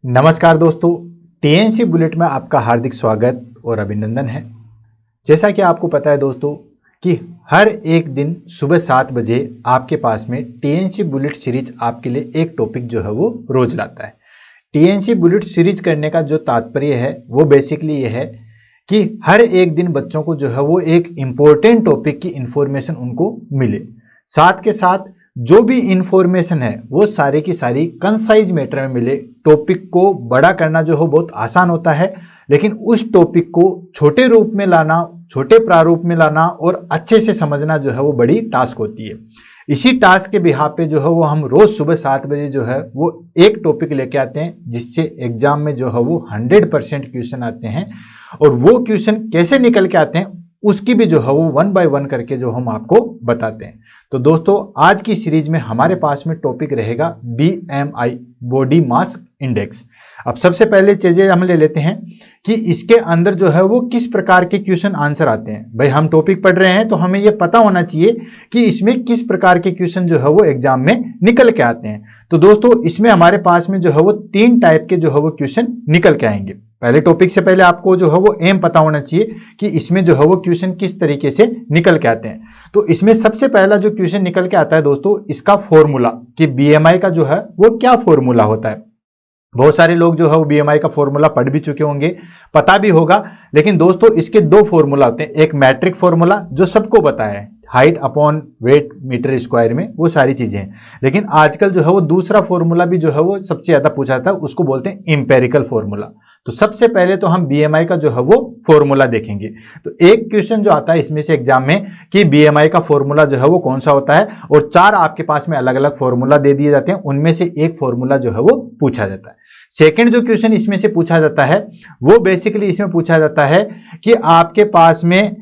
नमस्कार दोस्तों, TNC bullet में आपका हार्दिक स्वागत और अभिनंदन है। जैसा कि आपको पता है दोस्तों कि हर एक दिन सुबह 7 बजे आपके पास में टीएनसी बुलेट सीरीज आपके लिए एक टॉपिक जो है वो रोज लाता है। टीएनसी बुलेट सीरीज करने का जो तात्पर्य है वो बेसिकली ये है कि हर एक दिन बच्चों को जो है वो एक इम्पोर्टेंट टॉपिक की इंफॉर्मेशन उनको मिले, साथ के साथ जो भी इंफॉर्मेशन है वो सारी की सारी कंसाइज मैटर में मिले। टॉपिक को बड़ा करना जो हो बहुत आसान होता है, लेकिन उस टॉपिक को छोटे रूप में लाना, छोटे प्रारूप में लाना और अच्छे से समझना जो है वो बड़ी टास्क होती है। इसी टास्क के बिहाफ पे जो है वो हम रोज सुबह 7 बजे जो है वो एक टॉपिक लेके आते हैं, जिससे एग्जाम में जो है वो 100% क्वेश्चन आते हैं। और वो क्वेश्चन कैसे निकल के आते हैं उसकी भी जो है वो 1 बाय 1 करके जो हम आपको बताते हैं। तो दोस्तों आज की सीरीज में हमारे पास में टॉपिक रहेगा BMI, बॉडी मास इंडेक्स। अब सबसे पहले चीजें हम ले लेते हैं कि इसके अंदर जो है वो किस प्रकार के क्वेश्चन आंसर आते हैं। भाई हम टॉपिक पढ़ रहे हैं तो हमें यह पता होना चाहिए कि इसमें किस प्रकार के क्वेश्चन जो है वो एग्जाम में निकल के आते हैं। तो दोस्तों इसमें हमारे पास में जो है वो 3 टाइप के जो है वो क्वेश्चन निकल के आएंगे। पहले टॉपिक से पहले आपको जो है वो एम पता होना चाहिए कि इसमें जो है वो क्वेश्चन किस तरीके से निकल के आते हैं। तो इसमें सबसे पहला जो क्वेश्चन निकल के आता है दोस्तों, इसका फॉर्मूला कि BMI का जो है वो क्या फॉर्मूला होता है। बहुत सारे लोग जो है वो BMI का फॉर्मूला पढ़ भी चुके होंगे, पता भी होगा, लेकिन दोस्तों इसके 2 फॉर्मूला होते हैं। एक मैट्रिक फॉर्मूला जो सबको पता है, height upon weight metre square में, वो सारी चीजें हैं। लेकिन आजकल जो है वो दूसरा फॉर्मूला भी जो है वो सबसे ज्यादा पूछा जाता है, उसको बोलते हैं इंपेरिकल फॉर्मूला। तो सबसे पहले तो हम BMI का जो है वो फॉर्मूला देखेंगे। तो एक क्वेश्चन जो आता है इसमें से एग्जाम में कि BMI का फॉर्मूला जो है वो कौन सा होता है, और 4 आपके पास में अलग अलग फॉर्मूला दे दिए जाते हैं, उनमें से एक फॉर्मूला जो है वो पूछा जाता है। सेकंड जो क्वेश्चन इसमें से पूछा जाता है वो बेसिकली इसमें पूछा जाता है कि आपके पास में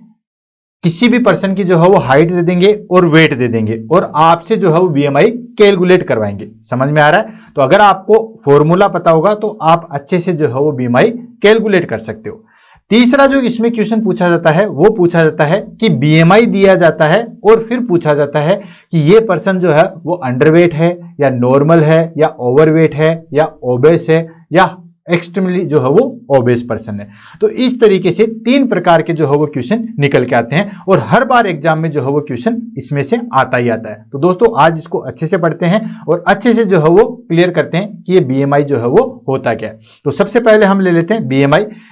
किसी भी पर्सन की जो है वो हाइट दे देंगे और वेट दे देंगे और आपसे जो है वो BMI कैलकुलेट करवाएंगे। समझ में आ रहा है? तो अगर आपको फॉर्मूला पता होगा तो आप अच्छे से जो है वो BMI कैलकुलेट कर सकते हो। तीसरा जो इसमें क्वेश्चन पूछा जाता है वो पूछा जाता है कि BMI दिया जाता है और फिर पूछा जाता है कि ये पर्सन जो है वो अंडरवेट है या नॉर्मल है या ओवरवेट है या ओबेस है या एक्सट्रीमली जो है वो ओबेस पर्सन है। तो इस तरीके से 3 प्रकार के जो है वो क्वेश्चन निकल के आते हैं और हर बार एग्जाम में जो है वो क्वेश्चन इसमें से आता ही आता है। तो दोस्तों आज इसको अच्छे से पढ़ते हैं और अच्छे से जो है वो क्लियर करते हैं कि ये BMI जो है वो होता क्या है। तो सबसे पहले हम ले लेते हैं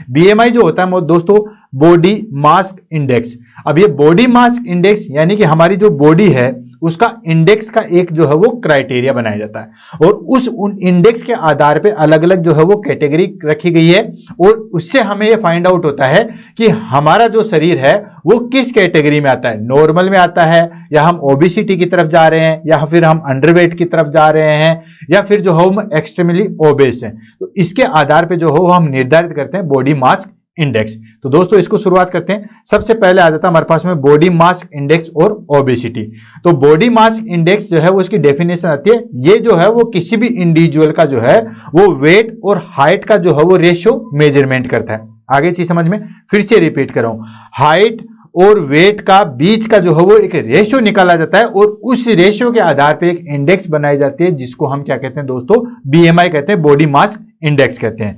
BMI जो होता है दोस्तों बॉडी मास इंडेक्स। अब ये बॉडी मास इंडेक्स यानी कि हमारी जो बॉडी है उसका इंडेक्स का एक जो है वो क्राइटेरिया बनाया जाता है और उन इंडेक्स के आधार पे अलग अलग जो है वो कैटेगरी रखी गई है और उससे हमें ये फाइंड आउट होता है कि हमारा जो शरीर है वो किस कैटेगरी में आता है, नॉर्मल में आता है या हम ओबेसिटी की तरफ जा रहे हैं या फिर हम अंडरवेट की तरफ जा रहे हैं या फिर जो है हम एक्सट्रीमली ओबेस हैं। तो इसके आधार पे जो हो हम निर्धारित करते हैं बॉडी मास इंडेक्स। तो दोस्तों इसको शुरुआत करते हैं। सबसे पहले आ जाता है हमारे पास में बॉडी मास इंडेक्स और ओबेसिटी। तो बॉडी मास इंडेक्स जो है वो इसकी डेफिनेशन आती है, ये जो है वो किसी भी इंडिविजुअल का जो है वो वेट और हाइट का जो है वो रेशियो मेजरमेंट करता है। आगे चीज समझ में, फिर से रिपीट कर रहा हूं, हाइट और वेट का बीच का जो है वो एक रेशियो निकाला जाता है और उस रेशियो के आधार पर एक इंडेक्स बनाई जाती है जिसको हम क्या कहते हैं दोस्तों, BMI कहते हैं, बॉडी मास इंडेक्स कहते हैं।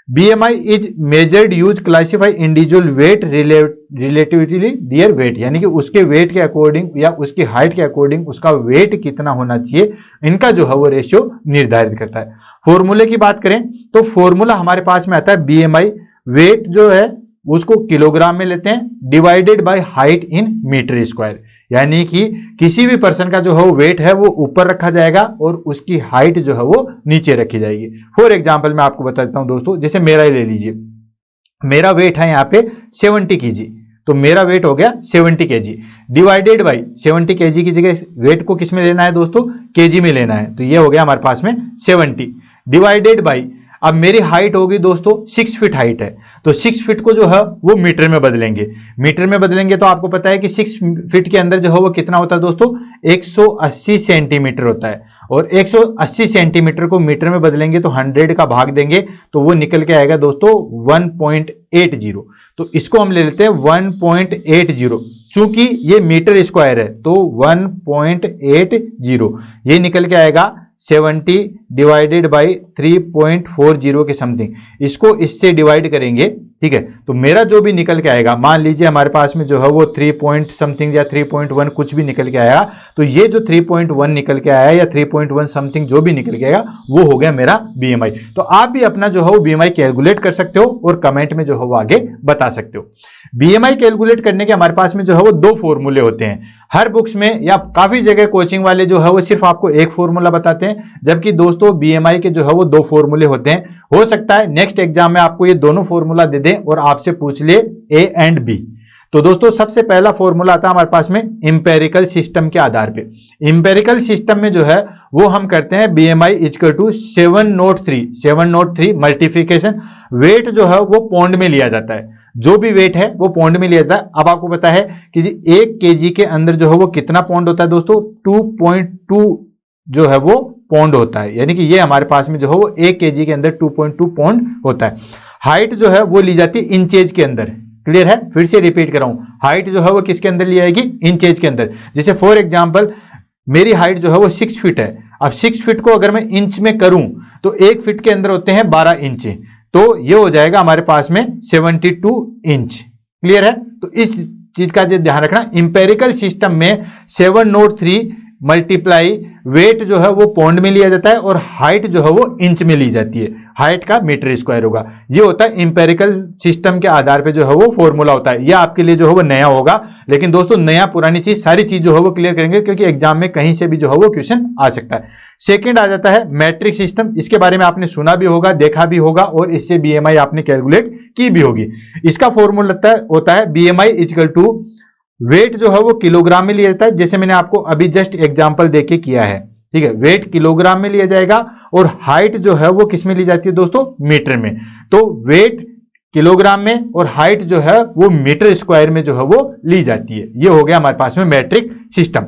BMI is measured use classify individual weight relatively their weight, यानी कि उसके वेट के अकॉर्डिंग या उसकी हाइट के अकॉर्डिंग उसका वेट कितना होना चाहिए, इनका जो है वो रेशियो निर्धारित करता है। फॉर्मूले की बात करें तो फॉर्मूला हमारे पास में आता है BMI वेट जो है उसको किलोग्राम में लेते हैं divided by height in metre square, यानी कि किसी भी पर्सन का जो है वेट है वो ऊपर रखा जाएगा और उसकी हाइट जो है वो नीचे रखी जाएगी। फॉर एग्जांपल मैं आपको बता देता हूं दोस्तों, जैसे मेरा ही ले लीजिए, मेरा वेट है यहाँ पे 70 kg, तो मेरा वेट हो गया 70 kg डिवाइडेड बाई 70 kg की जगह वेट को किस में लेना है दोस्तों, kg में लेना है, तो ये हो गया हमारे पास में 70 डिवाइडेड बाई, अब मेरी हाइट होगी दोस्तों 6 फीट हाइट है, तो 6 फीट को जो है वो मीटर में बदलेंगे। मीटर में बदलेंगे तो आपको पता है कि 6 फीट के अंदर जो है वो कितना होता है दोस्तों, 180 सेंटीमीटर होता है और 180 सेंटीमीटर को मीटर में बदलेंगे तो 100 का भाग देंगे तो वो निकल के आएगा दोस्तों 1.80। तो इसको हम ले लेते हैं 1.80, चूंकि ये मीटर स्क्वायर है तो 1.80 ये निकल के आएगा 70 डिवाइडेड बाई 3.40 के समथिंग, इसको इससे डिवाइड करेंगे, ठीक है। तो मेरा जो भी निकल के आएगा, मान लीजिए हमारे पास में जो है वो 3 पॉइंट समथिंग या 3.1 कुछ भी निकल के आया, तो ये जो 3.1 निकल के आया या 3.1 समथिंग जो भी निकल के आएगा वो हो गया मेरा बीएमआई। तो आप भी अपना जो है वो बीएमआई कैलकुलेट कर सकते हो और कमेंट में जो है वो आगे बता सकते हो। बीएमआई कैलकुलेट करने के हमारे पास में जो है वो 2 फॉर्मूले होते हैं। हर बुक्स में या काफी जगह कोचिंग वाले जो है वो सिर्फ आपको एक फॉर्मूला बताते हैं, जबकि दोस्तों बीएमआई के जो है वो 2 फॉर्मूले होते हैं। हो सकता है नेक्स्ट एग्जाम में आपको ये दोनों फॉर्मूला दे दें और आपसे पूछ ले ए एंड बी। तो दोस्तों सबसे पहला फॉर्मूला आता है हमारे पास में इंपेरिकल सिस्टम के आधार पे। इंपेरिकल सिस्टम में जो है वो हम करते हैं BMI equal to 703 multiplication, weight जो है वो पौंड में लिया जाता है, जो भी वेट है वो पौंड में लिया जाता है। अब आपको पता है कि 1 केजी के अंदर जो है वो कितना पौंड होता है दोस्तों, 2.2 जो है वो पौंड होता है, यानी कि ये हमारे पास में जो है वो 1 केजी के अंदर 2.2 पौंड होता है। हाइट जो है वो ली जाती है इंचेज के अंदर, क्लियर है। फिर से रिपीट कर रहा हूं, हाइट जो है वो किसके अंदर ली जाएगी, इंचेज के अंदर। जैसे फॉर एग्जांपल मेरी हाइट जो है वो 6 फीट है, अब 6 फीट को अगर मैं इंच में करूं तो 1 फीट के अंदर होते हैं 12 इंच, तो ये हो जाएगा हमारे पास में 72 इंच, क्लियर है। तो इस चीज का ध्यान रखना, इंपेरिकल सिस्टम में 703 मल्टीप्लाई वेट जो है वो पौंड में लिया जाता है और हाइट जो है वो इंच में ली जाती है, हाइट का मीटर स्क्वायर होगा। ये होता है इंपेरिकल सिस्टम के आधार पे जो है वो फॉर्मूला होता है। ये आपके लिए जो है वो नया होगा, लेकिन दोस्तों नया पुरानी चीज सारी चीज जो है वो क्लियर करेंगे, क्योंकि एग्जाम में कहीं से भी जो है वो क्वेश्चन आ सकता है। सेकंड आ जाता है मैट्रिक सिस्टम, इसके बारे में आपने सुना भी होगा, देखा भी होगा और इससे बीएमआई आपने कैलकुलेट की भी होगी। इसका फॉर्मूला होता है बीएमआई इक्वल टू वेट जो है वो किलोग्राम में लिया जाता है, जैसे मैंने आपको अभी जस्ट एग्जांपल देके किया है, ठीक है। वेट किलोग्राम में लिया जाएगा और हाइट जो है वो किस में ली जाती है दोस्तों, मीटर में। तो वेट किलोग्राम में और हाइट जो है वो मीटर स्क्वायर में जो है वो ली जाती है। ये हो गया हमारे पास में मैट्रिक सिस्टम।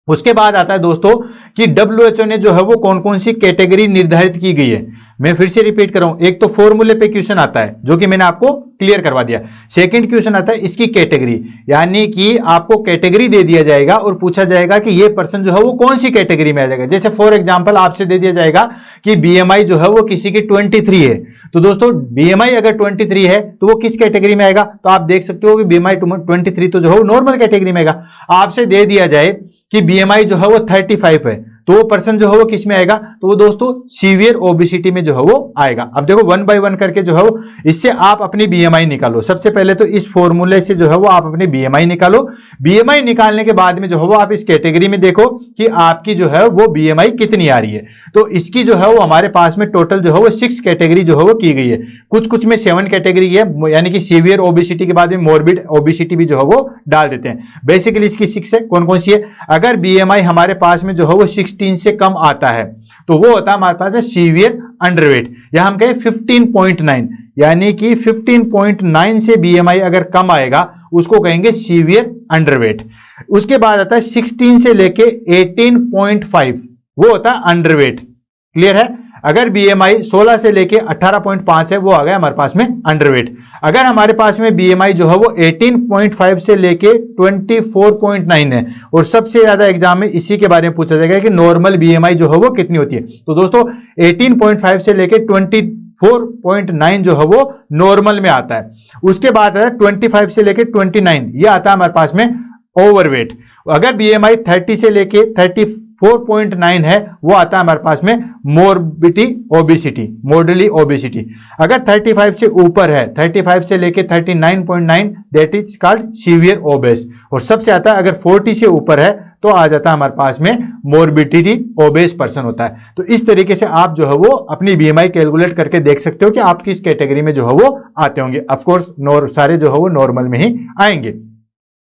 उसके बाद आता है दोस्तों कि डब्ल्यूएचओ ने जो है वो कौन कौन सी कैटेगरी निर्धारित की गई है। मैं फिर से रिपीट कर रहा हूं, एक तो फॉर्मूले पे क्वेश्चन आता है जो कि मैंने आपको क्लियर करवा दिया। सेकंड क्वेश्चन आता है इसकी कैटेगरी, यानी कि आपको कैटेगरी दे दिया जाएगा और पूछा जाएगा कि ये पर्सन जो है वो कौन सी कैटेगरी में आ जाएगा। जैसे फॉर एग्जांपल आपसे दे दिया जाएगा कि बीएमआई जो है वो किसी की 23 है, तो दोस्तों बीएमआई अगर 23 है तो वो किस कैटेगरी में आएगा, तो आप देख सकते हो कि बीएमआई 23 तो जो है वो नॉर्मल कैटेगरी में आएगा। आपसे दे दिया जाए कि बीएमआई जो है वो 35 है, तो वो पर्सन जो है वो किस में आएगा, तो वो दोस्तों सीवियर ओबेसिटी में जो है वो आएगा। अब देखो 1 बाय 1 करके जो है वो इससे आप अपनी बीएमआई निकालो। सबसे पहले तो इस फॉर्मूले से जो है वो आप अपनी बीएमआई निकालो। बीएमआई निकालने के बाद में जो है वो आप इस कैटेगरी में देखो कि आपकी जो है वो बीएमआई कितनी आ रही है। तो इसकी जो है वो हमारे पास में टोटल जो है वो 6 कैटेगरी जो है वो की गई है। कुछ में 7 कैटेगरी है, यानी कि सीवियर ओबेसिटी के बाद में मॉर्बिड ओबेसिटी भी जो है वो डाल देते हैं। बेसिकली इसकी 6 है। कौन कौन सी है, अगर बीएमआई हमारे पास में जो है वो 16 से कम आता है तो वो होता है हमारे पास में सीवियर अंडरवेट, या हम कहें 15.9, यानी कि 15.9 से बीएमआई अगर कम आएगा उसको कहेंगे सीवियर अंडरवेट। उसके बाद आता है 16 से लेके 18.5, वो होता है अंडरवेट, क्लियर है। अगर बीएमआई 16 से लेके 18.5 है वो आ गया हमारे पास में अंडरवेट। अगर हमारे पास में बीएमआई जो है वो 18.5 से लेके 24.9 है और सबसे ज्यादा एग्जाम में इसी के बारे में पूछा जाएगा कि नॉर्मल बीएमआई जो है वो कितनी होती है। तो दोस्तों 18.5 से लेके 24.9 जो है वो नॉर्मल में आता है। उसके बाद आता है 25 से लेके 29, ये आता है हमारे पास में ओवरवेट। अगर बीएमआई 30 से लेके 34.9 है वो आता है हमारे पास में मोर्बिडी ओबेसिटी, मॉडर्ली ओबेसिटी। अगर 35 से ऊपर है, 35 से लेके 39.9, that is called severe obese. और सबसे आता है अगर 40 से ऊपर है तो आ जाता है हमारे पास में मोर्बिडिटी ओबेस पर्सन होता है। तो इस तरीके से आप जो है वो अपनी बीएमआई कैलकुलेट करके देख सकते हो कि आप किस कैटेगरी में जो है वो आते होंगे। ऑफकोर्स सारे जो है वो नॉर्मल में ही आएंगे।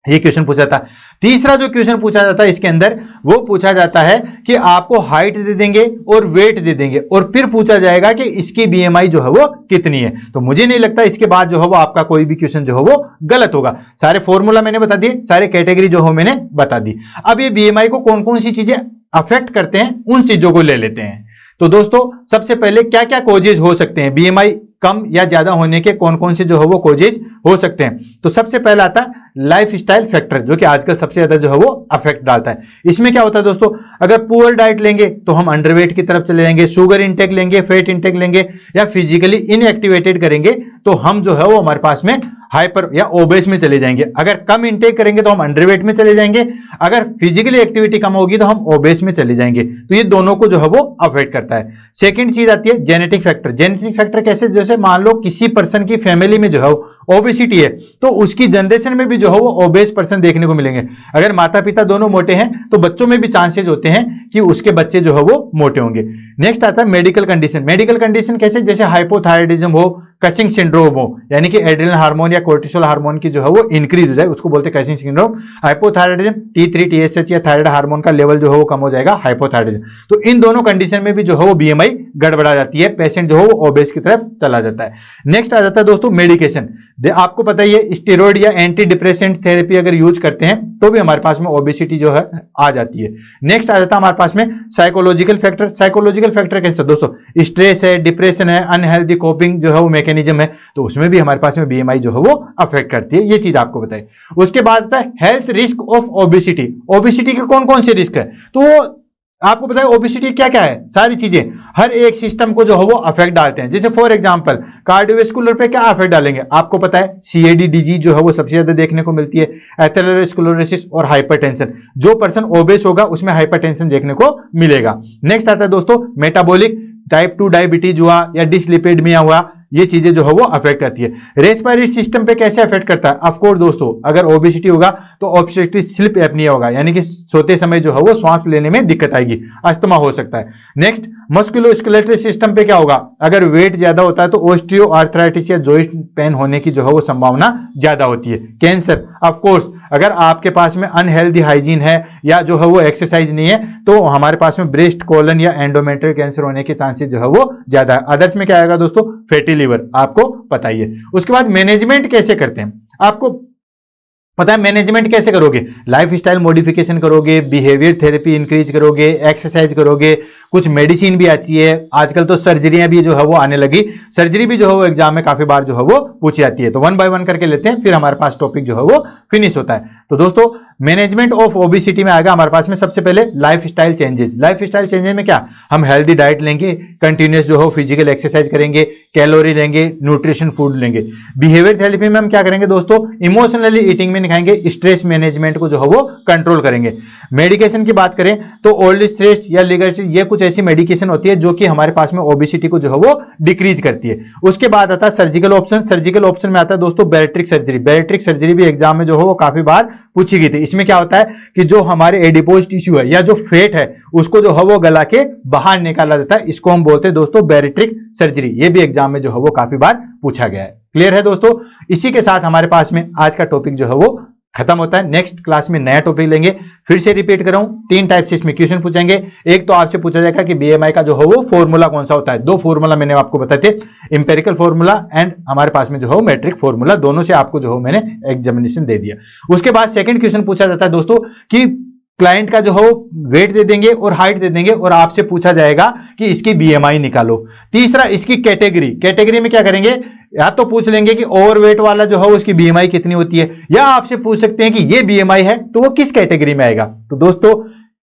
ये क्वेश्चन पूछा था। तीसरा जो क्वेश्चन पूछा जाता है इसके अंदर वो पूछा जाता है कि आपको हाइट दे देंगे और वेट दे देंगे और फिर पूछा जाएगा कि इसकी बीएमआई जो है वो कितनी है। तो मुझे नहीं लगता इसके बाद जो है वो आपका कोई भी क्वेश्चन जो है वो गलत होगा। सारे फॉर्मूला मैंने बता दिए, सारे कैटेगरी जो है मैंने बता दी। अब ये बीएमआई को कौन कौन सी चीजें अफेक्ट करते हैं उन चीजों को ले लेते हैं। तो दोस्तों सबसे पहले क्या क्या कॉजेज हो सकते हैं बीएमआई कम या ज्यादा होने के कौन कौन से जो है वो कॉजेज हो सकते हैं। तो सबसे पहला आता है लाइफ स्टाइल फैक्टर, जो कि आजकल सबसे ज्यादा जो है वो अफेक्ट डालता है। इसमें क्या होता है दोस्तों, अगर पुअर डाइट लेंगे तो हम अंडरवेट की तरफ चले जाएंगे, शुगर इंटेक लेंगे, फैट इंटेक लेंगे, या फिजिकली इनएक्टिवेटेड करेंगे तो हम जो है वो हमारे पास में हाइपर या ओबेस में चले जाएंगे। अगर कम इंटेक करेंगे तो हम अंडरवेट में चले जाएंगे, अगर फिजिकली एक्टिविटी कम होगी तो हम ओबेस में चले जाएंगे। तो ये दोनों को जो है वो अफेक्ट करता है। सेकंड चीज आती है जेनेटिक फैक्टर। जेनेटिक फैक्टर कैसे, जैसे मान लो किसी पर्सन की फैमिली में जो है ओबेसिटी है तो उसकी जनरेशन में भी जो है वो ओबेस पर्सन देखने को मिलेंगे। अगर माता पिता दोनों मोटे हैं तो बच्चों में भी चांसेस होते हैं कि उसके बच्चे जो है वो मोटे होंगे। नेक्स्ट आता है मेडिकल कंडीशन। मेडिकल कंडीशन कैसे, जैसे हाइपोथायराइडिज्म हो, कसिंग सिंड्रोम हो, यानी कि एड्रेनल हार्मोन या कोर्टिसोल हार्मोन की जो है वो इंक्रीज हो जाए, उसको बोलते हैं causing syndrome. Hypothyroidism T3 TSH या थायराइड हार्मोन का लेवल जो है वो कम हो जाएगा, हाइपोथायराइडिज्म। तो इन दोनों कंडीशन में भी जो है वो BMI गड़बड़ा जाती है, पेशेंट जो है वो ओबेस की तरफ चला जाता है। नेक्स्ट आ जाता है दोस्तों मेडिकेशन। आपको पता ही है स्टेरॉइड या एंटी डिप्रेसेंट थेरेपी अगर यूज करते हैं तो भी हमारे पास में ओबेसिटी जो है आ जाती है। नेक्स्ट आ जाता है हमारे पास में साइकोलॉजिकल फैक्टर। साइकोलॉजिकल फैक्टर कैसे दोस्तों, स्ट्रेस है, डिप्रेशन है, अनहेल्दी कोपिंग जो है वो मैकेनिज्म है, तो उसमें भी हमारे पास में BMI जो है वो अफेक्ट करती है। ये चीज आपको बताइए। उसके बाद आता है health risk of obesity. Obesity के कौन कौन से रिस्क है, तो आपको पता है ओबेसिटी क्या क्या है, सारी चीजें हर एक सिस्टम को जो है वो अफेक्ट डालते हैं। जैसे फॉर एग्जांपल कार्डियोवैस्कुलर पे क्या अफेक्ट डालेंगे, आपको पता है CAD डिजीज जो है वो सबसे ज्यादा देखने को मिलती है, एथेरोस्क्लेरोसिस और हाइपरटेंशन। जो पर्सन ओबेस होगा उसमें हाइपरटेंशन देखने को मिलेगा। नेक्स्ट आता है दोस्तों मेटाबॉलिक, टाइप 2 डायबिटीज हुआ या डिसलिपिडमिया हुआ, ये चीजें जो है वो अफेक्ट करती है। रेस्पिरेटरी सिस्टम पे कैसे अफेक्ट करता है, ऑफ कोर्स दोस्तों अगर ओबेसिटी होगा तो ऑब्स्ट्रक्टिव स्लीप एपनिया होगा, यानी कि सोते समय जो है वो सांस लेने में दिक्कत आएगी, अस्थमा हो सकता है। नेक्स्ट मस्कुलोस्केलेटरी सिस्टम पे क्या होगा, अगर वेट ज्यादा होता है तो ऑस्टियो आर्थराइटिस या जॉइंट पेन होने की जो है वो संभावना ज्यादा होती है। कैंसर, ऑफ कोर्स अगर आपके पास में अनहेल्दी हाइजीन है या जो है वो एक्सरसाइज नहीं है तो हमारे पास में ब्रेस्ट, कोलन या एंडोमेट्रियल कैंसर होने के चांसेस जो है वो ज्यादा है। अदर्स में क्या आएगा दोस्तों, फैटी लिवर, आपको पता ही है। उसके बाद मैनेजमेंट कैसे करते हैं, आपको पता है मैनेजमेंट कैसे करोगे, लाइफ स्टाइल मॉडिफिकेशन करोगे, बिहेवियर थेरेपी इंक्रीज करोगे, एक्सरसाइज करोगे, कुछ मेडिसिन भी आती है, आजकल तो सर्जरियां भी जो है वो आने लगी, सर्जरी भी जो है वो एग्जाम में काफी बार जो है वो पूछी जाती है। तो 1 बाय 1 करके लेते हैं, फिर हमारे पास टॉपिक जो है वो फिनिश होता है। तो दोस्तों मैनेजमेंट ऑफ ओबेसिटी में आएगा हमारे पास में सबसे पहले life style changes. Life style changes में क्या, हम हेल्दी डाइट लेंगे, कंटिन्यूस जो हो फिजिकल एक्सरसाइज करेंगे, कैलोरी लेंगे, न्यूट्रिशन फूड लेंगे। बिहेवियर थेरेपी में हम क्या करेंगे दोस्तों, इमोशनली ईटिंग में दिखाएंगे, स्ट्रेस मैनेजमेंट को जो है वो कंट्रोल करेंगे। मेडिकेशन की बात करें तो ओल्ड स्ट्रेस या लिगर्स, ये कुछ ऐसी मेडिकेशन होती है जो कि हमारे पास में ओबेसिटी को जो है वो डिक्रीज करती है। उसके बाद आता है सर्जिकल ऑप्शन। सर्जिकल ऑप्शन में आता है दोस्तों बैरिट्रिक सर्जरी। बैरिट्रिक सर्जरी भी एग्जाम में जो है वो काफी बार पूछी गई थी। इसमें क्या होता है कि जो हमारे एडिपोज टिश्यू है या जो फैट है उसको जो है वो गला के बाहर निकाला जाता है, इसको हम बोलते हैं दोस्तों बैरिट्रिक सर्जरी। ये भी एग्जाम में जो है वो काफी बार पूछा गया है। क्लियर है दोस्तों, इसी के साथ हमारे पास में आज का टॉपिक जो है वो खत्म होता है। नेक्स्ट क्लास में नया टॉपिक लेंगे। फिर से रिपीट कर रहा हूं, 3 टाइप से इसमें क्वेश्चन पूछेंगे। एक तो आपसे पूछा जाएगा कि BMI का जो है वो फॉर्मूला कौन सा होता है। 2 फॉर्मूला मैंने आपको बताए थे, इंपेरिकल फॉर्मूला एंड हमारे पास में जो है मैट्रिक फॉर्मूला, दोनों से आपको जो है मैंने एग्जामिनेशन दे दिया। उसके बाद सेकंड क्वेश्चन पूछा जाता है दोस्तों कि क्लाइंट का जो है वेट दे देंगे और हाइट दे देंगे और आपसे पूछा जाएगा कि इसकी BMI निकालो। तीसरा इसकी कैटेगरी, कैटेगरी में क्या करेंगे, या तो पूछ लेंगे कि ओवरवेट वाला जो है उसकी BMI कितनी होती है, या आपसे पूछ सकते हैं कि ये BMI है तो वो किस कैटेगरी में आएगा। तो दोस्तों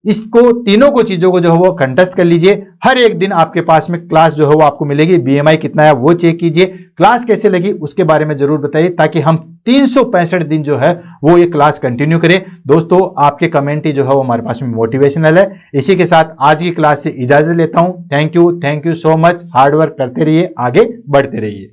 इसको तीनों को चीजों को जो है वो कंटेस्ट कर लीजिए। हर एक दिन आपके पास में क्लास जो है वो आपको मिलेगी, BMI कितना है वो चेक कीजिए, क्लास कैसे लगी उसके बारे में जरूर बताइए, ताकि हम 365 दिन जो है वो ये क्लास कंटिन्यू करें। दोस्तों आपके कमेंट ही जो है वो हमारे पास में मोटिवेशनल है। इसी के साथ आज की क्लास से इजाजत लेता हूं। Thank you so much. Hard work करते रहिए, आगे बढ़ते रहिए।